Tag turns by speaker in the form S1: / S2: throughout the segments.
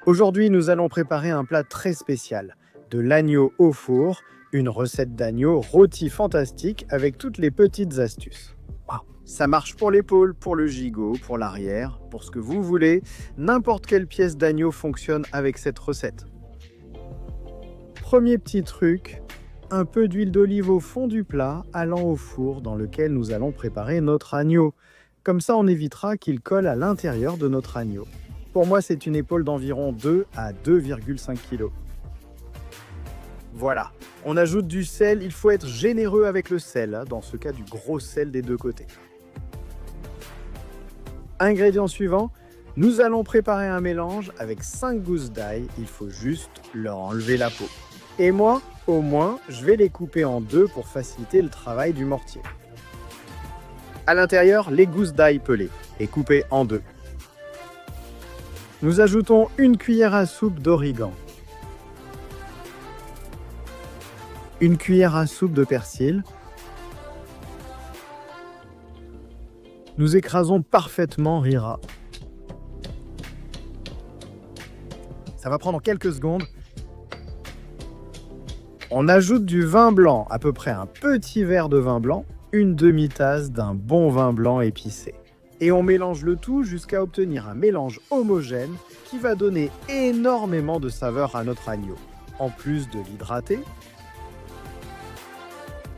S1: Aujourd'hui, nous allons préparer un plat très spécial, de l'agneau au four, une recette d'agneau rôti fantastique avec toutes les petites astuces. Waouh. Ça marche pour l'épaule, pour le gigot, pour l'arrière, pour ce que vous voulez. N'importe quelle pièce d'agneau fonctionne avec cette recette. Premier petit truc, un peu d'huile d'olive au fond du plat allant au four dans lequel nous allons préparer notre agneau. Comme ça, on évitera qu'il colle à l'intérieur de notre agneau. Pour moi, c'est une épaule d'environ 2 à 2,5 kg. Voilà, on ajoute du sel, il faut être généreux avec le sel, dans ce cas du gros sel des deux côtés. Ingrédient suivant, nous allons préparer un mélange avec 5 gousses d'ail, il faut juste leur enlever la peau. Et moi, au moins, je vais les couper en deux pour faciliter le travail du mortier. À l'intérieur, les gousses d'ail pelées et coupées en deux. Nous ajoutons une cuillère à soupe d'origan, une cuillère à soupe de persil. Nous écrasons parfaitement rira. Ça va prendre quelques secondes. On ajoute du vin blanc, à peu près un petit verre de vin blanc, une demi-tasse d'un bon vin blanc épicé. Et on mélange le tout jusqu'à obtenir un mélange homogène qui va donner énormément de saveur à notre agneau. En plus de l'hydrater,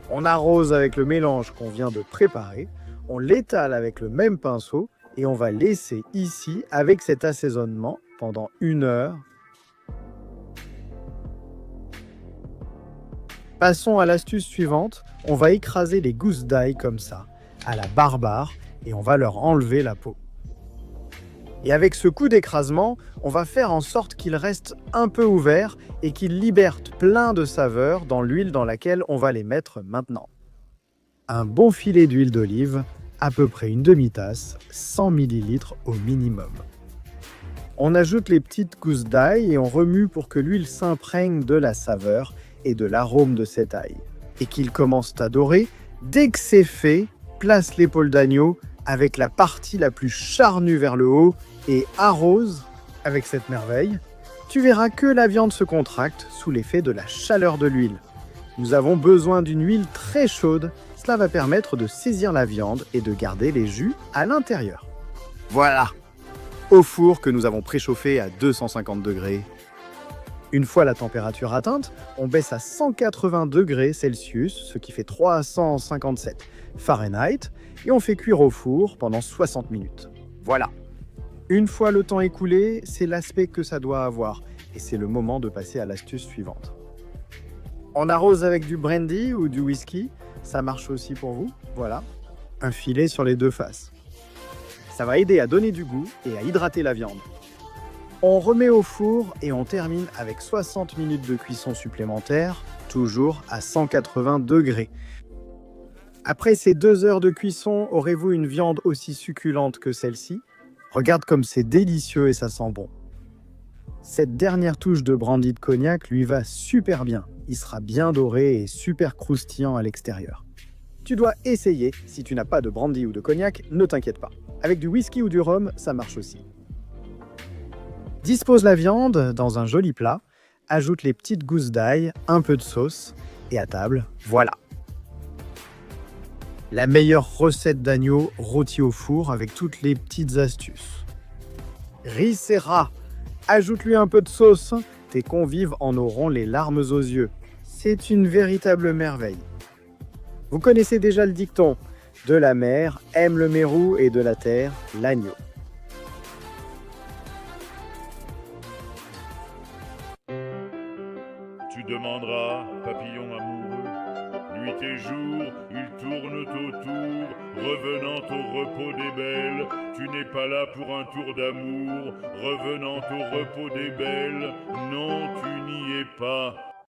S1: on arrose avec le mélange qu'on vient de préparer, on l'étale avec le même pinceau et on va laisser ici avec cet assaisonnement pendant 1 heure. Passons à l'astuce suivante, on va écraser les gousses d'ail comme ça, à la barbare, et on va leur enlever la peau. Et avec ce coup d'écrasement, on va faire en sorte qu'ils restent un peu ouverts et qu'ils libèrent plein de saveurs dans l'huile dans laquelle on va les mettre maintenant. Un bon filet d'huile d'olive, à peu près une demi-tasse, 100 ml au minimum. On ajoute les petites gousses d'ail et on remue pour que l'huile s'imprègne de la saveur et de l'arôme de cet ail. Et qu'il commence à dorer, dès que c'est fait, place l'épaule d'agneau avec la partie la plus charnue vers le haut et arrose avec cette merveille. Tu verras que la viande se contracte sous l'effet de la chaleur de l'huile. Nous avons besoin d'une huile très chaude, cela va permettre de saisir la viande et de garder les jus à l'intérieur. Voilà, au four que nous avons préchauffé à 250 degrés. Une fois la température atteinte, on baisse à 180 degrés Celsius, ce qui fait 357 Fahrenheit, et on fait cuire au four pendant 60 minutes. Voilà. Une fois le temps écoulé, c'est l'aspect que ça doit avoir, et c'est le moment de passer à l'astuce suivante. On arrose avec du brandy ou du whisky, ça marche aussi pour vous, voilà. Un filet sur les deux faces. Ça va aider à donner du goût et à hydrater la viande. On remet au four et on termine avec 60 minutes de cuisson supplémentaire, toujours à 180 degrés. Après ces 2 heures de cuisson, aurez-vous une viande aussi succulente que celle-ci? Regarde comme c'est délicieux et ça sent bon. Cette dernière touche de brandy de cognac lui va super bien. Il sera bien doré et super croustillant à l'extérieur. Tu dois essayer. Si tu n'as pas de brandy ou de cognac, ne t'inquiète pas. Avec du whisky ou du rhum, ça marche aussi. Dispose la viande dans un joli plat, ajoute les petites gousses d'ail, un peu de sauce, et à table, voilà. La meilleure recette d'agneau rôti au four avec toutes les petites astuces. Ricera, ajoute-lui un peu de sauce, tes convives en auront les larmes aux yeux. C'est une véritable merveille. Vous connaissez déjà le dicton, de la mer aime le mérou et de la terre l'agneau.
S2: Tu demanderas, papillon amoureux, nuit et jour, ils tournent autour, revenant au repos des belles. Tu n'es pas là pour un tour d'amour, revenant au repos des belles. Non, tu n'y es pas.